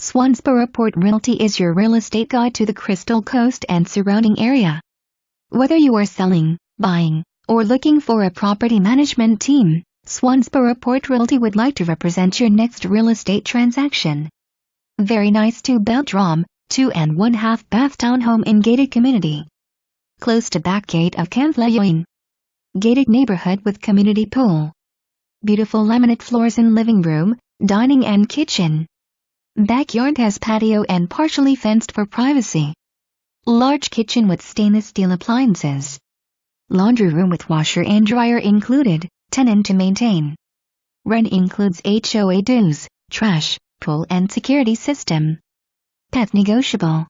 Swansboro Port Realty is your real estate guide to the Crystal Coast and surrounding area. Whether you are selling, buying, or looking for a property management team, Swansboro Port Realty would like to represent your next real estate transaction. Very nice 2-bedroom, 2.5 bath townhome in gated community. Close to back gate of Camp Lejeune. Gated neighborhood with community pool. Beautiful laminate floors in living room, dining and kitchen. Backyard has patio and partially fenced for privacy. Large kitchen with stainless steel appliances. Laundry room with washer and dryer included, tenant to maintain. Rent includes HOA dues, trash, pool and security system. Pet negotiable.